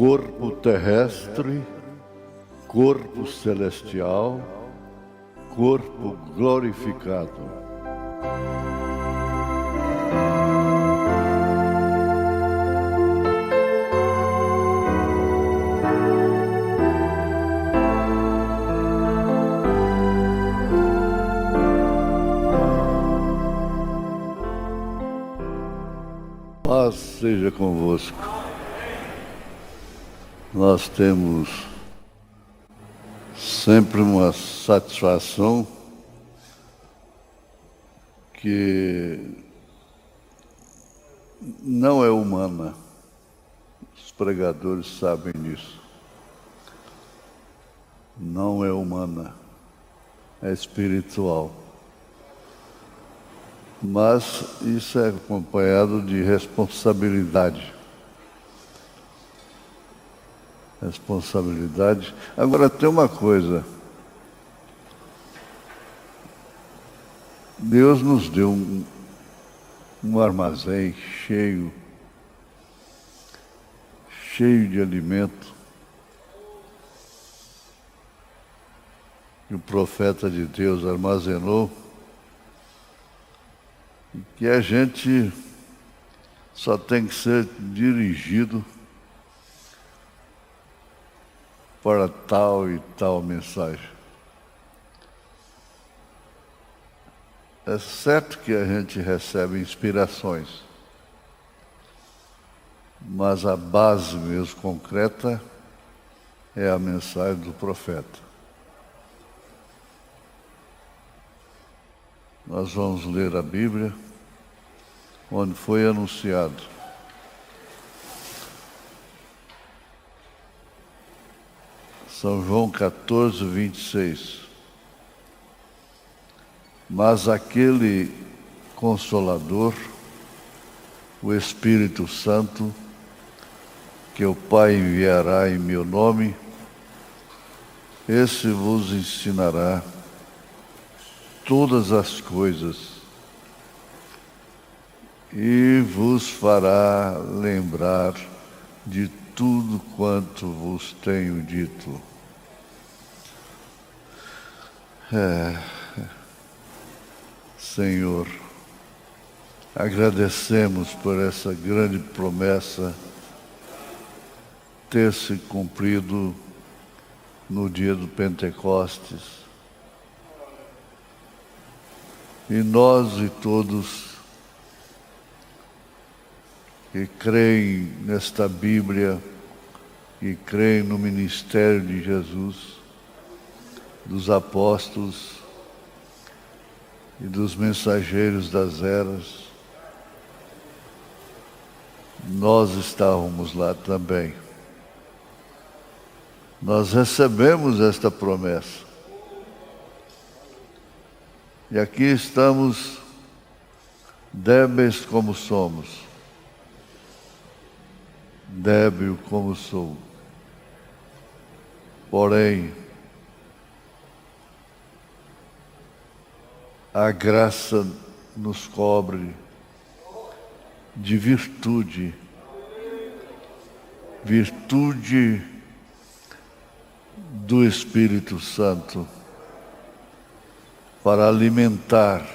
corpo terrestre, corpo celestial, corpo glorificado. Paz seja convosco. Nós temos sempre uma satisfação que não é humana. Os pregadores sabem disso. Não é humana, é espiritual. Mas isso é acompanhado de responsabilidade. Responsabilidade. Agora, tem uma coisa. Deus nos deu um armazém cheio de alimento. Que o profeta de Deus armazenou. E que a gente só tem que ser dirigido para tal e tal mensagem. É certo que a gente recebe inspirações, mas a base mesmo concreta é a mensagem do profeta. Nós vamos ler a Bíblia, onde foi anunciado. São João 14, 26. Mas aquele Consolador, o Espírito Santo, que o Pai enviará em meu nome, esse vos ensinará todas as coisas e vos fará lembrar de tudo quanto vos tenho dito. Senhor, agradecemos por essa grande promessa ter se cumprido no dia do Pentecostes. E nós e todos que creem nesta Bíblia, que creem no ministério de Jesus, dos apóstolos e dos mensageiros das eras, nós estávamos lá também. Nós recebemos esta promessa. E aqui estamos débeis como somos, débil como sou. Porém, a graça nos cobre de virtude do Espírito Santo, para alimentar,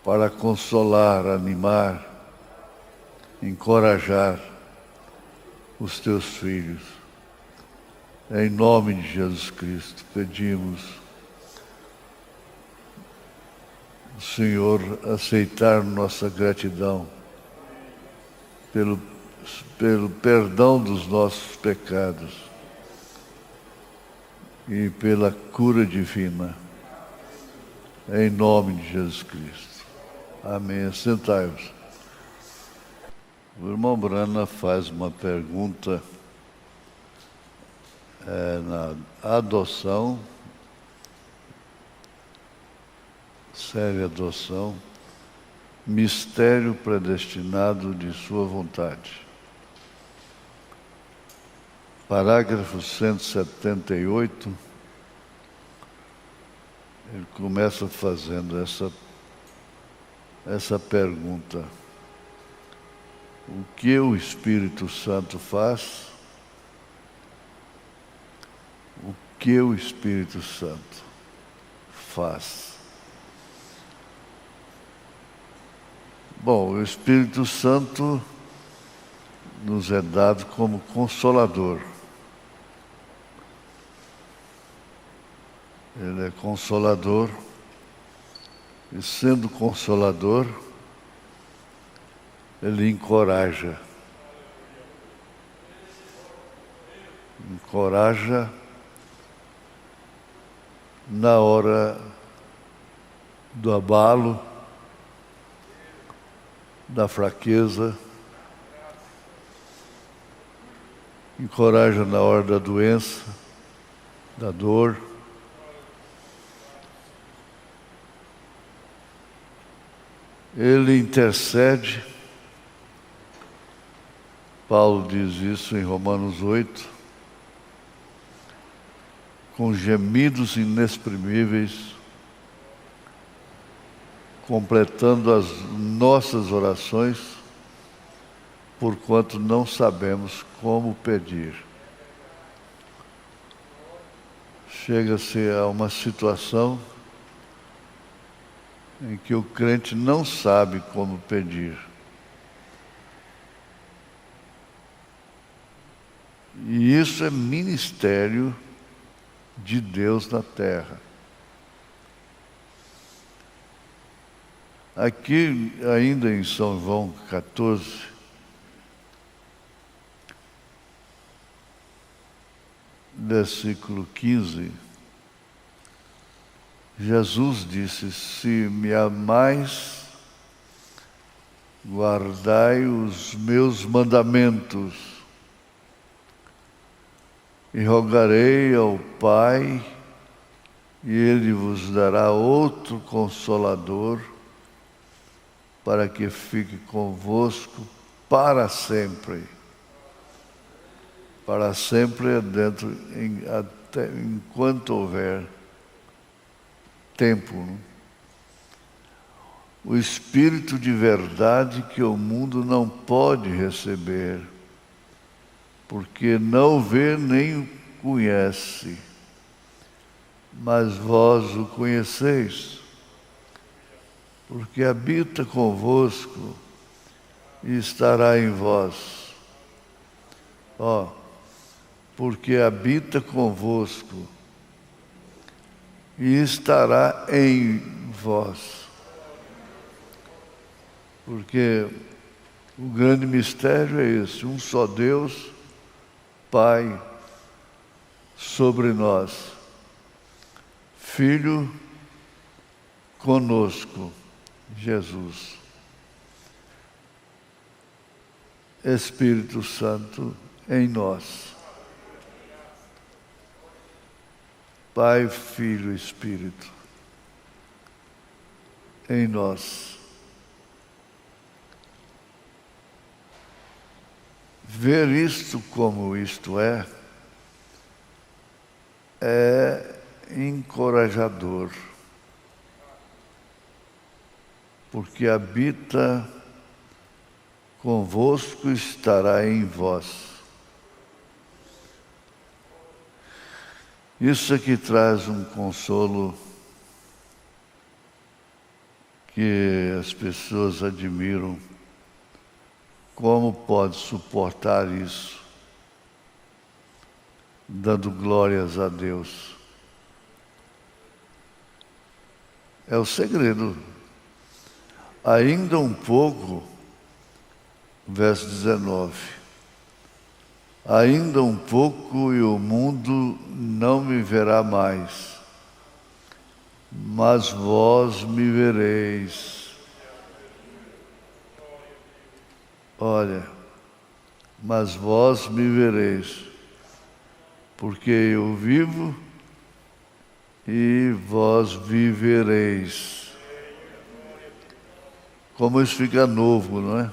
para consolar, animar, encorajar os teus filhos. Em nome de Jesus Cristo, pedimos o Senhor aceitar nossa gratidão pelo perdão dos nossos pecados e pela cura divina, em nome de Jesus Cristo. Amém. Sentai-vos. O irmão Brana faz uma pergunta na adoção, séria adoção, mistério predestinado de sua vontade. Parágrafo 178, ele começa fazendo essa pergunta. o que o Espírito Santo faz, o que o Espírito Santo faz. Bom, o Espírito Santo nos é dado como consolador. Ele é consolador, e sendo consolador, ele encoraja. Encoraja na hora do abalo, da fraqueza, encoraja na hora da doença, da dor. Ele intercede. Paulo diz isso em Romanos 8, com gemidos inexprimíveis, completando as nossas orações, porquanto não sabemos como pedir. Chega-se a uma situação em que o crente não sabe como pedir. E isso é ministério de Deus na terra. Aqui, ainda em São João 14, versículo 15, Jesus disse: se me amais, guardai os meus mandamentos, e rogarei ao Pai, e Ele vos dará outro Consolador, para que fique convosco para sempre. Para sempre é dentro, até enquanto houver tempo. O Espírito de verdade que o mundo não pode receber, porque não vê nem o conhece, mas vós o conheceis, porque habita convosco e estará em vós. Porque habita convosco e estará em vós. Porque o grande mistério é esse: um só Deus, Pai, sobre nós, Filho conosco, Jesus, Espírito Santo em nós. Pai, Filho e Espírito em nós. Ver isto como isto é encorajador, porque habita convosco e estará em vós. Isso aqui traz um consolo que as pessoas admiram. Como pode suportar isso? Dando glórias a Deus. É o segredo. Ainda um pouco, verso 19. Ainda um pouco e o mundo não me verá mais, mas vós me vereis. Olha, mas vós me vereis, porque eu vivo e vós vivereis. Como isso fica novo, não é?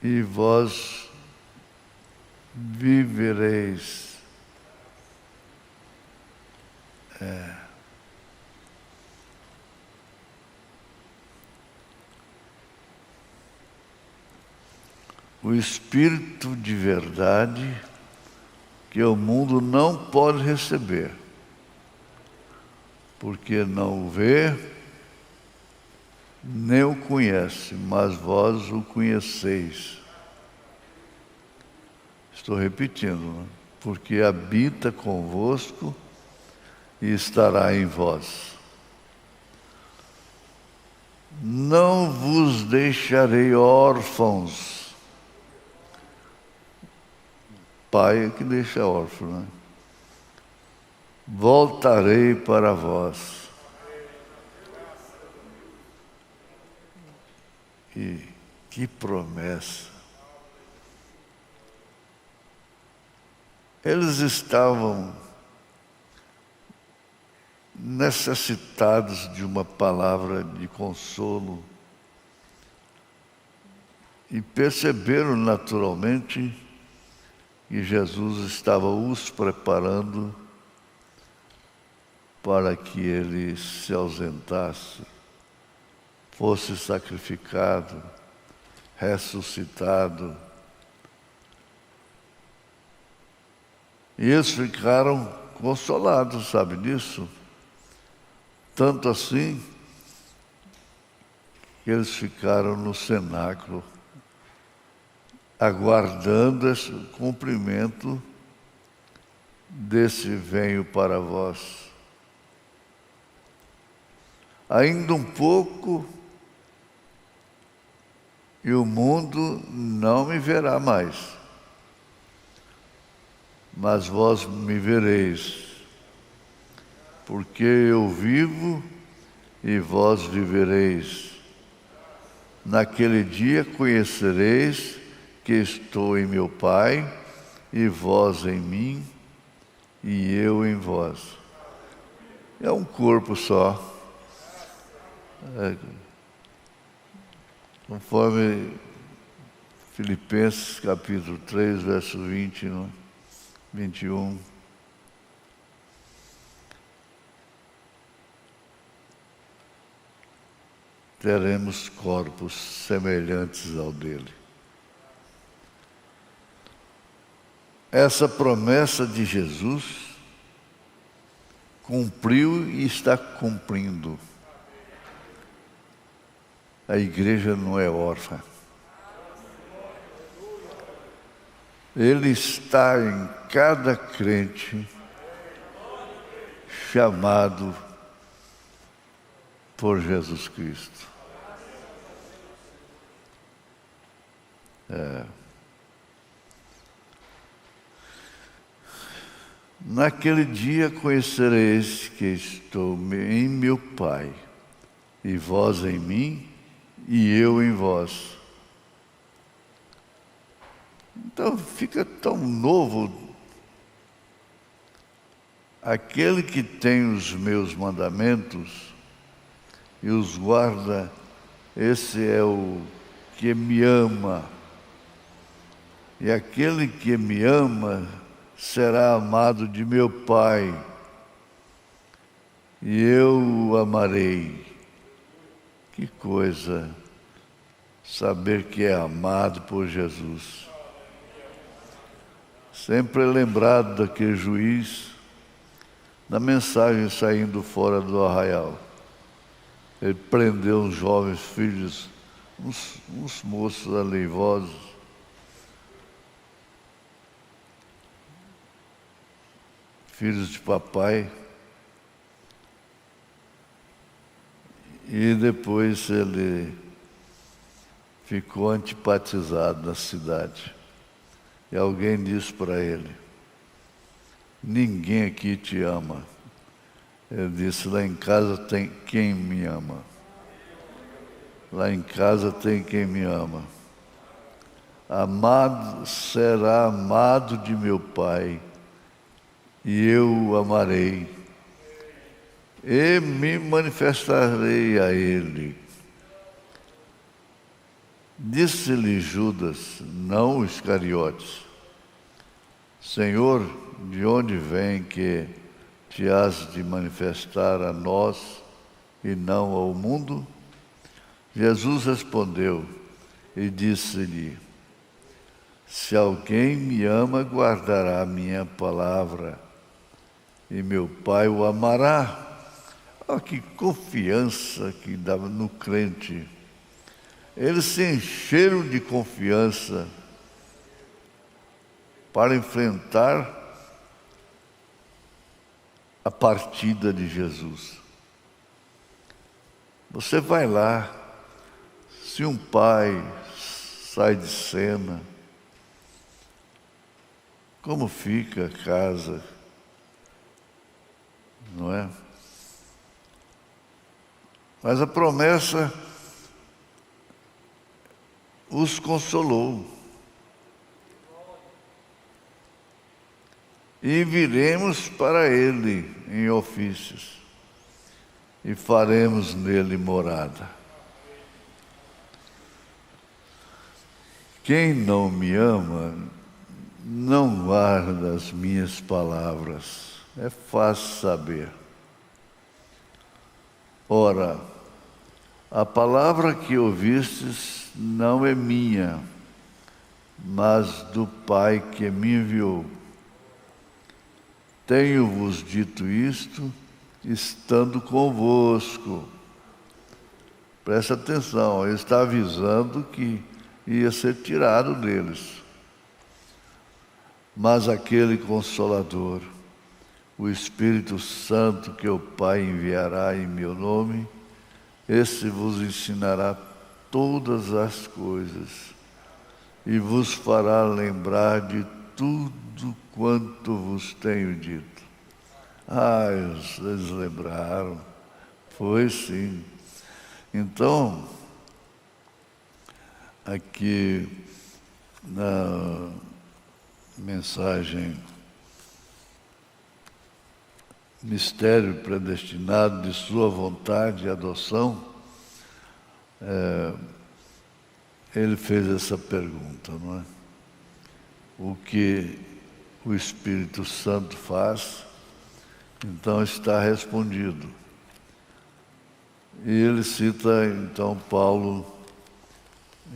E vós vivereis. o Espírito de verdade que o mundo não pode receber, porque não o vê, nem o conhece, mas vós o conheceis. Estou repetindo, né? Porque habita convosco e estará em vós. Não vos deixarei órfãos. Pai é que deixa órfão, né? Voltarei para vós. E que promessa! Eles estavam necessitados de uma palavra de consolo e perceberam naturalmente que Jesus estava os preparando para que ele se ausentasse, fosse sacrificado, ressuscitado. E eles ficaram consolados, sabe disso? Tanto assim que eles ficaram no cenáculo, aguardando esse cumprimento desse venho para vós. Ainda um pouco e o mundo não me verá mais, mas vós me vereis, porque eu vivo e vós vivereis. Naquele dia conhecereis que estou em meu Pai, e vós em mim, e eu em vós. É um corpo só. Conforme Filipenses capítulo 3, verso 20, 21. Teremos corpos semelhantes ao dele. Essa promessa de Jesus cumpriu e está cumprindo. A igreja não é órfã. Ele está em cada crente chamado por Jesus Cristo. Naquele dia conhecereis que estou em meu Pai, e vós em mim, e eu em vós. Então fica tão novo. Aquele que tem os meus mandamentos e os guarda, esse é o que me ama. E aquele que me ama será amado de meu Pai, e eu o amarei. Que coisa saber que é amado por Jesus. Sempre lembrado daquele juiz, da mensagem saindo fora do arraial. Ele prendeu uns jovens filhos, uns moços aleivosos. Filhos de papai. E depois ele ficou antipatizado na cidade. E alguém disse para ele: ninguém aqui te ama. Ele disse: lá em casa tem quem me ama. Lá em casa tem quem me ama. Amado será amado de meu Pai, e eu o amarei, e me manifestarei a ele. Disse-lhe Judas, não Iscariotes: Senhor, de onde vem que te has de manifestar a nós e não ao mundo? Jesus respondeu e disse-lhe: Se alguém me ama, guardará a minha palavra, e meu Pai o amará. Olha que confiança que dava no crente. Eles se encheram de confiança para enfrentar a partida de Jesus. Você vai lá, se um pai sai de cena, como fica a casa, não é? Mas a promessa os consolou. E viremos para ele em ofícios, e faremos nele morada. Quem não me ama, não guarda as minhas palavras. É fácil saber. Ora, a palavra que ouvistes não é minha, mas do Pai que me enviou. Tenho-vos dito isto, estando convosco. Presta atenção, ele está avisando que ia ser tirado deles. Mas aquele Consolador, o Espírito Santo que o Pai enviará em meu nome, esse vos ensinará todas as coisas e vos fará lembrar de tudo quanto vos tenho dito. Eles lembraram. Foi sim. Então, aqui na mensagem Mistério predestinado de sua vontade e adoção, ele fez essa pergunta, não é? O que o Espírito Santo faz, então está respondido. E ele cita então Paulo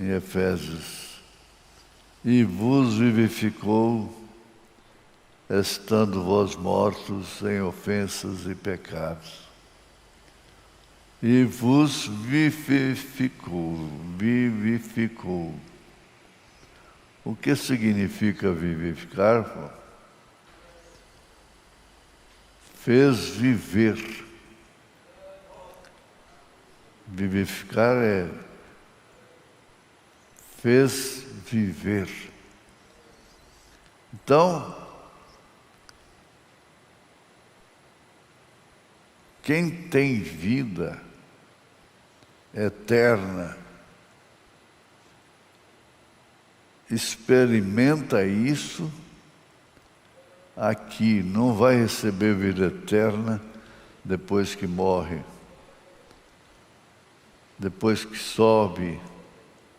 em Efésios: e vos vivificou, estando vós mortos em ofensas e pecados. E vos vivificou. O que significa vivificar? Fez viver. Vivificar é fez viver. Então, quem tem vida eterna experimenta isso aqui, não vai receber vida eterna depois que morre, depois que sobe,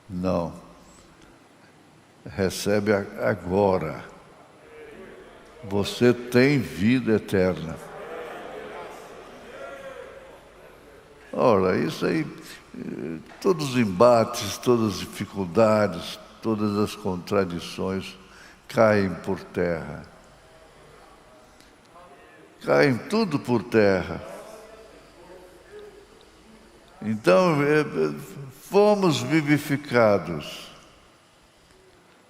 não. Recebe agora. Você tem vida eterna. Ora, isso aí, todos os embates, todas as dificuldades, todas as contradições caem por terra. Caem tudo por terra. Então, fomos vivificados.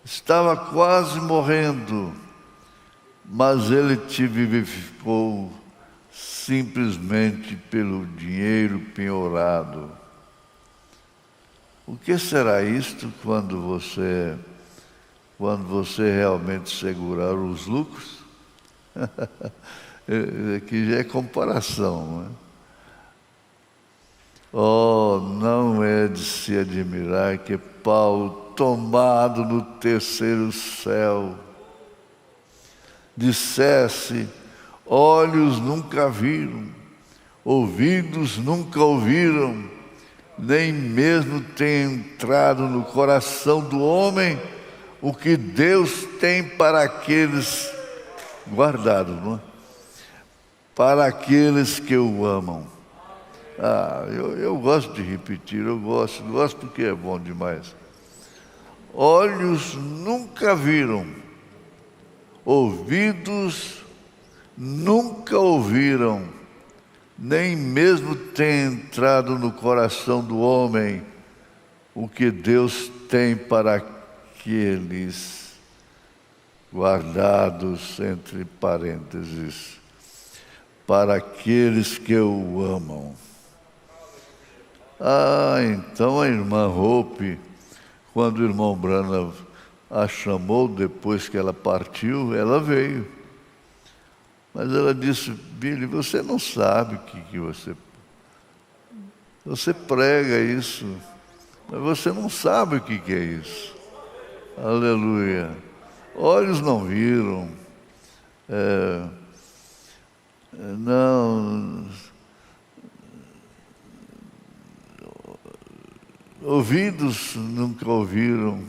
Estava quase morrendo, mas Ele te vivificou simplesmente pelo dinheiro penhorado. O que será isto quando você realmente segurar os lucros? Aqui já é comparação, não é? Oh, não é de se admirar que Paulo, tomado no terceiro céu, dissesse: olhos nunca viram, ouvidos nunca ouviram, nem mesmo tem entrado no coração do homem o que Deus tem para aqueles guardados, não é? Para aqueles que o amam. Eu gosto de repetir, eu gosto porque é bom demais. olhos nunca viram, ouvidos nunca ouviram, nem mesmo tem entrado no coração do homem o que Deus tem para aqueles, guardados entre parênteses, para aqueles que o amam. Então a irmã Hope, quando o irmão Branham a chamou depois que ela partiu, ela veio. Mas ela disse: Billy, você não sabe o que você prega isso, mas você não sabe o que é isso. Aleluia. Olhos não viram, não, ouvidos nunca ouviram,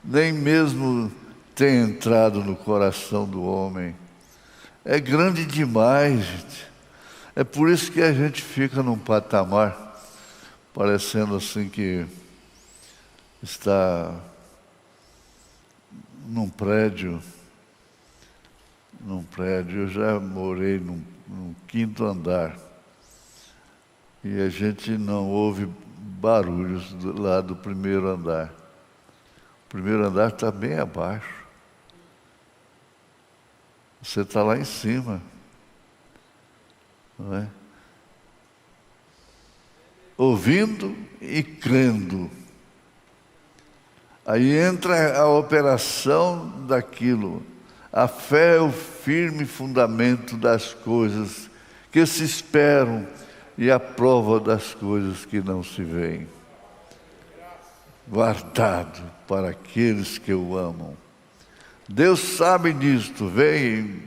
nem mesmo tem entrado no coração do homem. É grande demais, gente. É por isso que a gente fica num patamar, parecendo assim que está num prédio. Eu já morei num 5º andar. E a gente não ouve barulhos lá do 1º andar. O 1º andar está bem abaixo. Você está lá em cima. Não é? Ouvindo e crendo. Aí entra a operação daquilo. A fé é o firme fundamento das coisas que se esperam e a prova das coisas que não se veem. Guardado para aqueles que o amam. Deus sabe disto, vem.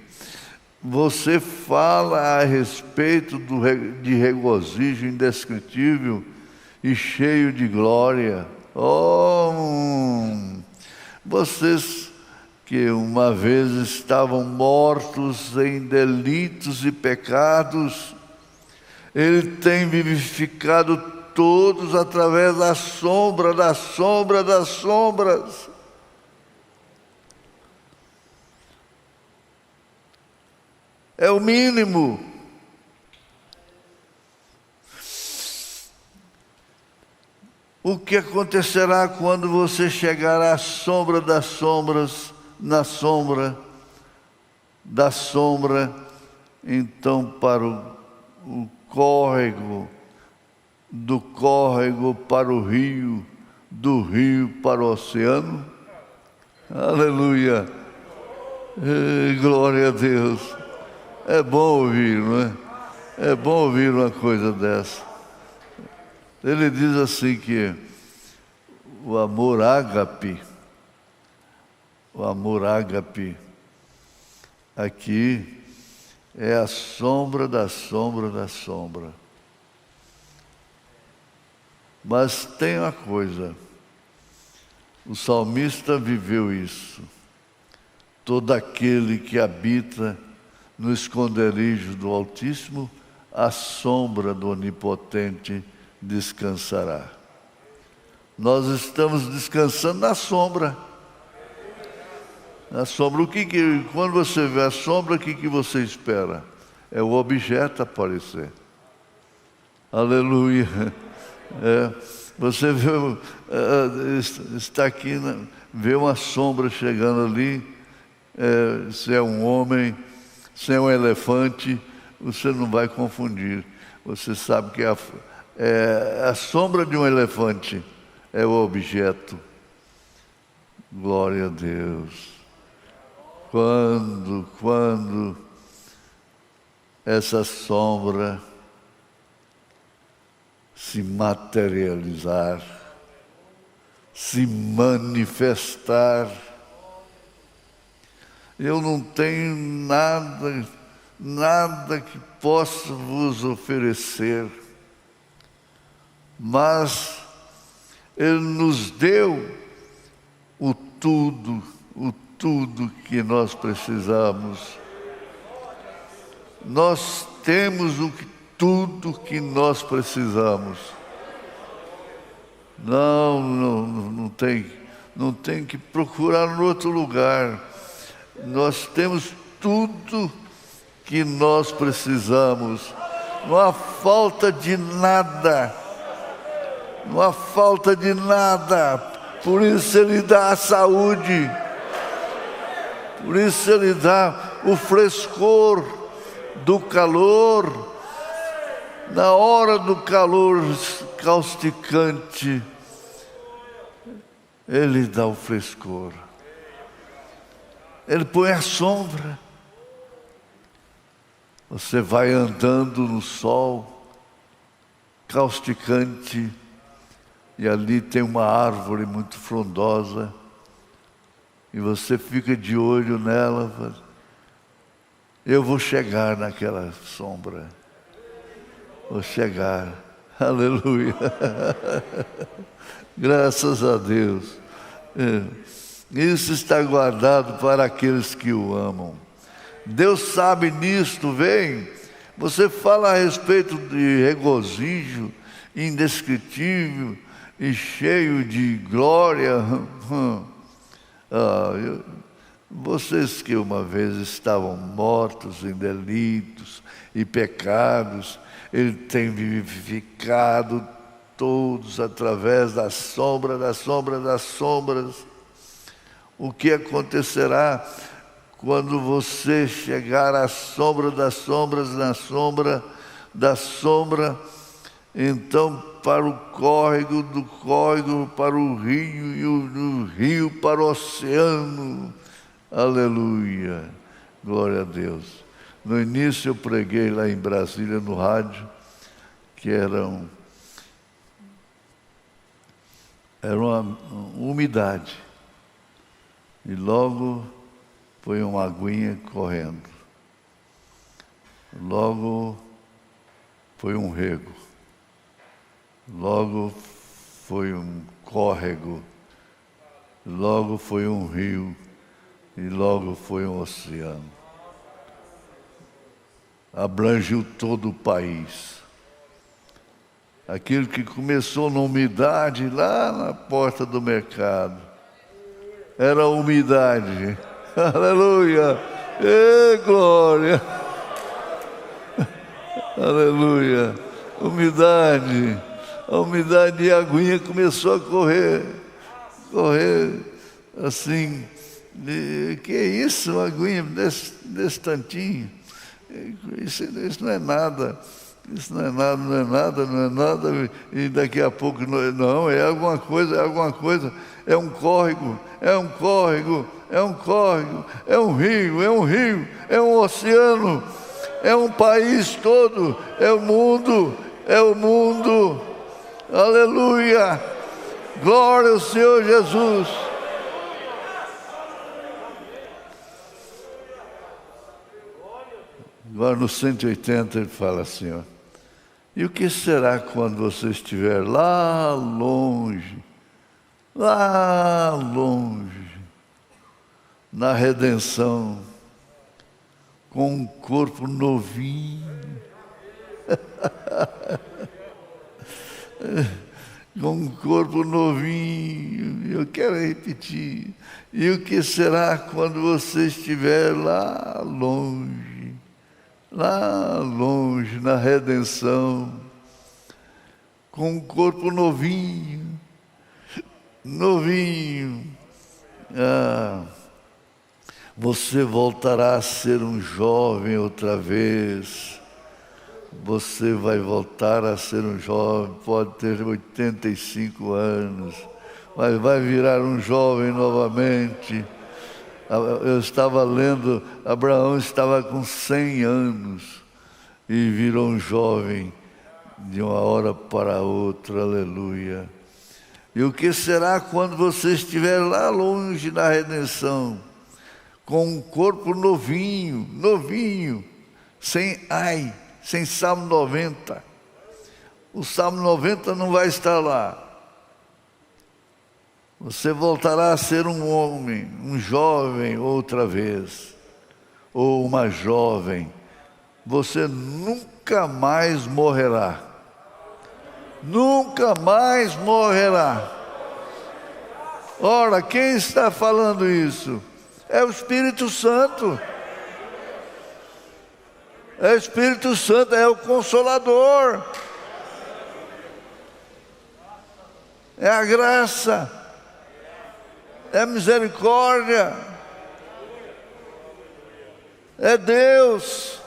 Você fala a respeito de regozijo indescritível e cheio de glória. Vocês que uma vez estavam mortos em delitos e pecados, Ele tem vivificado todos através da sombra das sombras. É o mínimo. O que acontecerá quando você chegar à sombra das sombras, na sombra da sombra, então para o córrego, do córrego para o rio, do rio para o oceano? Aleluia! Glória a Deus! É bom ouvir, não é? É bom ouvir uma coisa dessa. Ele diz assim que o amor ágape, aqui é a sombra da sombra da sombra. Mas tem uma coisa, o salmista viveu isso. Todo aquele que habita no esconderijo do Altíssimo, a sombra do Onipotente descansará. Nós estamos descansando na sombra. Na sombra. Quando você vê a sombra, o que você espera? É o objeto aparecer. Aleluia. Você vê, está aqui, vê uma sombra chegando ali, se é um homem, se é um elefante, você não vai confundir. Você sabe que a sombra de um elefante é o objeto. Glória a Deus. Quando essa sombra se materializar, se manifestar, eu não tenho nada que possa vos oferecer, mas Ele nos deu o tudo que nós precisamos. Nós temos tudo que nós precisamos. Não tem que procurar em outro lugar. Nós temos tudo que nós precisamos. Não há falta de nada. Não há falta de nada. Por isso Ele dá a saúde. Por isso Ele dá o frescor do calor. Na hora do calor causticante, Ele dá o frescor. Ele põe a sombra. Você vai andando no sol causticante e ali tem uma árvore muito frondosa e você fica de olho nela. Eu vou chegar naquela sombra. Vou chegar. Aleluia. Graças a Deus. Isso está guardado para aqueles que o amam. Deus sabe nisto, vem. Você fala a respeito de regozijo indescritível e cheio de glória. Vocês que uma vez estavam mortos em delitos e pecados, Ele tem vivificado todos através da sombra, das sombras, das sombras. O que acontecerá quando você chegar à sombra das sombras, na sombra da sombra, então para o córrego, do córrego para o rio, e do rio para o oceano. Aleluia, glória a Deus. No início eu preguei lá em Brasília, no rádio, que era uma umidade. E logo foi uma aguinha correndo. Logo foi um rego. Logo foi um córrego. Logo foi um rio. E logo foi um oceano. Abrangiu todo o país. Aquilo que começou na umidade, lá na porta do mercado, era a umidade. Aleluia! Ê, glória! Aleluia! Umidade. A umidade e a aguinha começou a correr assim. Que é isso, uma aguinha desse tantinho? Isso não é nada. Isso não é nada, e daqui a pouco não, é alguma coisa, é um córrego, é um rio, é um oceano, é um país todo, é o mundo, aleluia, glória ao Senhor Jesus. Agora no 180 ele fala assim, ó. E o que será quando você estiver lá longe, na redenção, com um corpo novinho, com um corpo novinho, eu quero repetir, e o que será quando você estiver lá longe, na redenção, com um corpo novinho, você voltará a ser um jovem outra vez. Você vai voltar a ser um jovem, pode ter 85 anos, mas vai virar um jovem novamente. Eu estava lendo, Abraão estava com 100 anos e virou um jovem de uma hora para outra, aleluia. E o que será quando você estiver lá longe na redenção, com um corpo novinho, sem Salmo 90. O Salmo 90 não vai estar lá. Você voltará a ser um homem, um jovem outra vez, ou uma jovem. Você nunca mais morrerá. nunca mais morrerá. Ora, quem está falando isso? É o Espírito Santo. É o Espírito Santo, é o Consolador. É a graça. É a misericórdia. É Deus.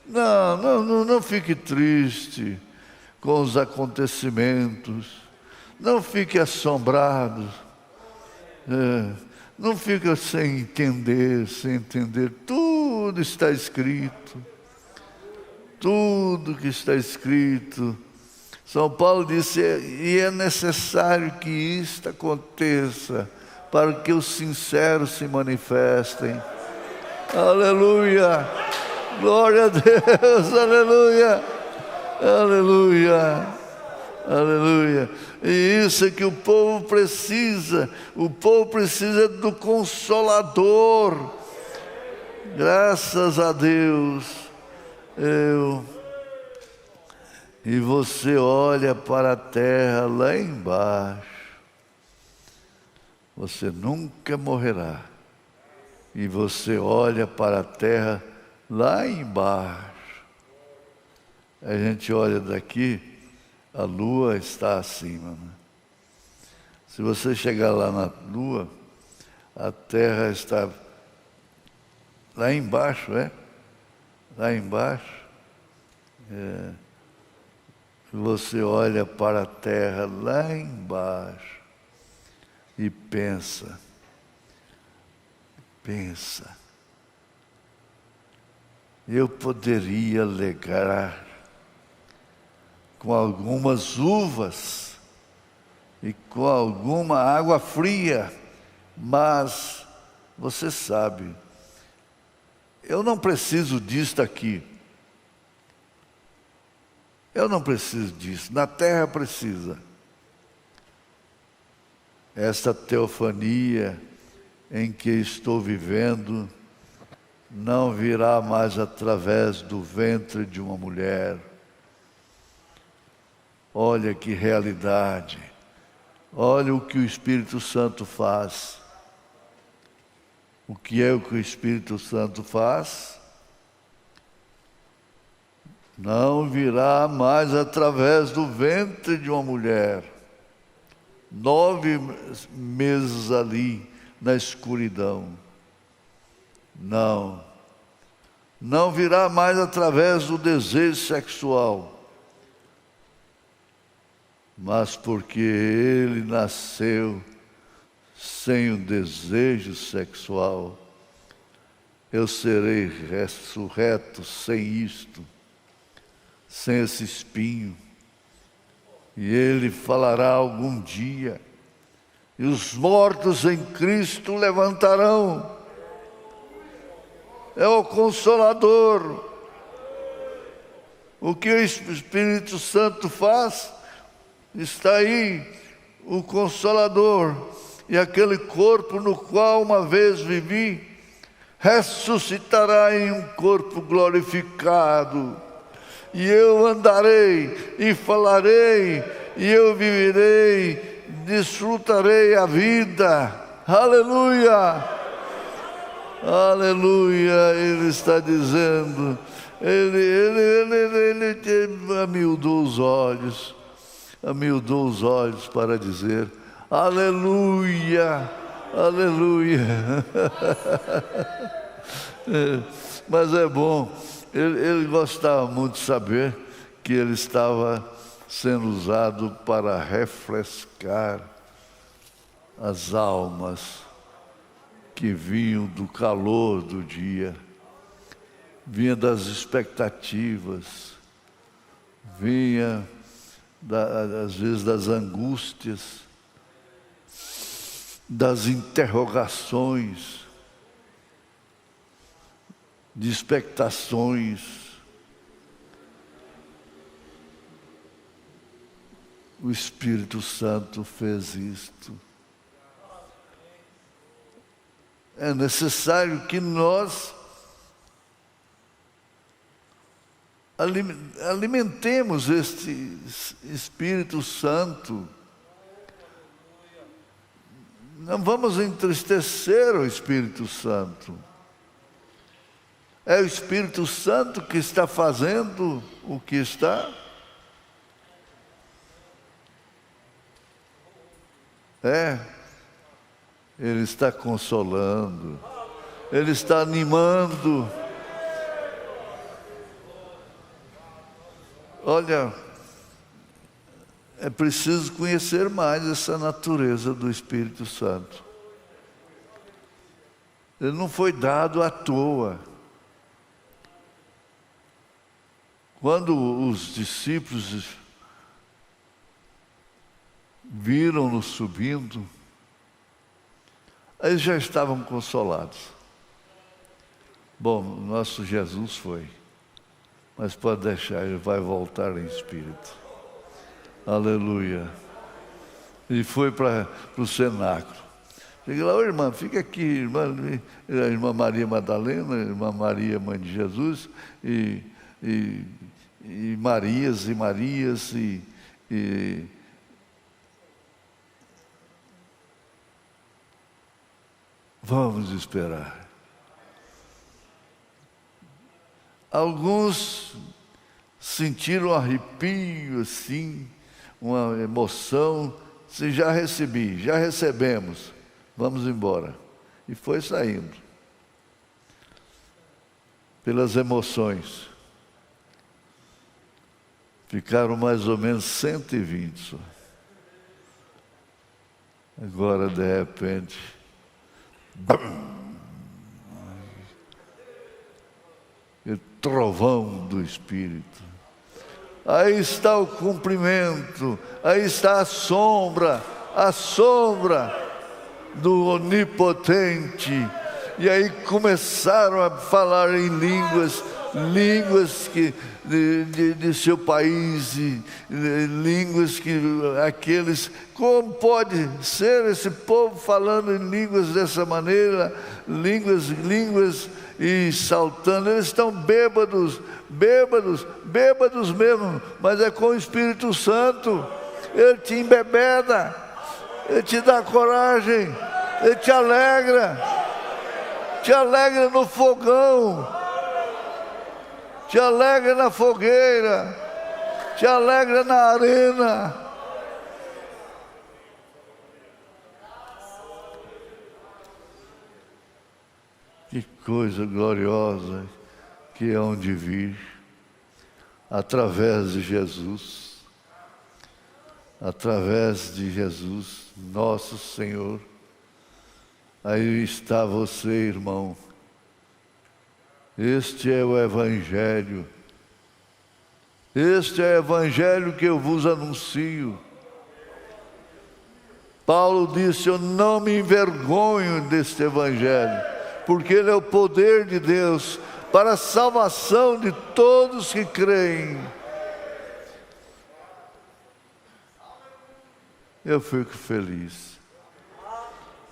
Não fique triste com os acontecimentos. Não fique assombrado. Não fica sem entender. Tudo está escrito. Tudo que está escrito. São Paulo disse, e é necessário que isto aconteça, para que os sinceros se manifestem. Aleluia! Glória a Deus! Aleluia! Aleluia! Aleluia! E isso é que o povo precisa. O povo precisa do Consolador. Graças a Deus. E você olha para a terra lá embaixo. Você nunca morrerá. E você olha para a terra lá embaixo. A gente olha daqui, a lua está acima, né? Se você chegar lá na lua, a terra está lá embaixo, lá embaixo. Você olha para a terra lá embaixo e pensa, eu poderia alegrar com algumas uvas e com alguma água fria, mas você sabe, eu não preciso disto aqui. Eu não preciso disso, na terra precisa. Esta teofania em que estou vivendo não virá mais através do ventre de uma mulher. Olha que realidade, olha o que o Espírito Santo faz. O que é o que o Espírito Santo faz? Não virá mais através do ventre de uma mulher. 9 meses ali na escuridão. Não virá mais através do desejo sexual. Mas porque ele nasceu sem o desejo sexual, eu serei ressurreto sem isto, sem esse espinho. E ele falará algum dia, e os mortos em Cristo levantarão. É o Consolador. O que o Espírito Santo faz? Está aí o Consolador. E aquele corpo no qual uma vez vivi, ressuscitará em um corpo glorificado. E eu andarei e falarei, e eu viverei, desfrutarei a vida. Aleluia! Aleluia! Ele está dizendo, ele amildou os olhos para dizer, aleluia, aleluia. Mas é bom. Ele gostava muito de saber que ele estava sendo usado para refrescar as almas que vinham do calor do dia, vinha das expectativas, vinha às vezes das angústias, das interrogações, de expectações. O Espírito Santo fez isto. É necessário que nós alimentemos este Espírito Santo. Não vamos entristecer o Espírito Santo. É o Espírito Santo que está fazendo o que está. Ele está consolando, Ele está animando. Olha, é preciso conhecer mais essa natureza do Espírito Santo. Ele não foi dado à toa. Quando os discípulos viram-no subindo, eles já estavam consolados. Bom, nosso Jesus foi, mas pode deixar, ele vai voltar em espírito. Aleluia. E foi para o cenáculo. Cheguei lá, ô irmã, fica aqui, a irmã Maria Madalena, a irmã Maria, mãe de Jesus, e Marias e Marias, e vamos esperar. Alguns sentiram um arrepio, assim, uma emoção. Se já recebi, já recebemos, vamos embora. E foi saindo. Pelas emoções. Ficaram mais ou menos 120 só. Agora, de repente, o trovão do Espírito. Aí está o cumprimento, aí está a sombra do Onipotente. E aí começaram a falar em línguas que de seu país, línguas que aqueles... Como pode ser esse povo falando em línguas dessa maneira? Línguas e saltando. Eles estão bêbados mesmo, mas é com o Espírito Santo. Ele te embebeda, Ele te dá coragem, Ele te alegra no fogão, te alegra na fogueira, te alegra na arena. Que coisa gloriosa que é onde vir, através de Jesus, nosso Senhor. Aí está você, irmão. Este é o Evangelho. Este é o Evangelho que eu vos anuncio. Paulo disse: eu não me envergonho deste Evangelho, porque ele é o poder de Deus para a salvação de todos que creem. Eu fico feliz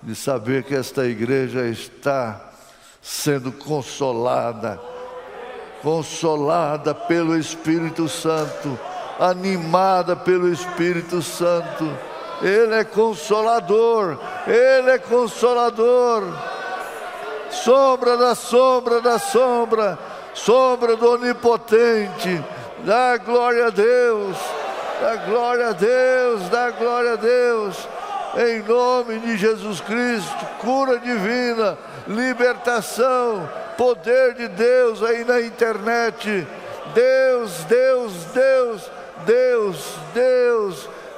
de saber que esta igreja está sendo consolada pelo Espírito Santo, animada pelo Espírito Santo. Ele é consolador, sombra da sombra do Onipotente. Dá glória a Deus, dá glória a Deus, em nome de Jesus Cristo. Cura divina, libertação, poder de Deus aí na internet. Deus,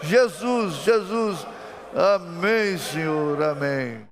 Jesus. Amém, Senhor, amém.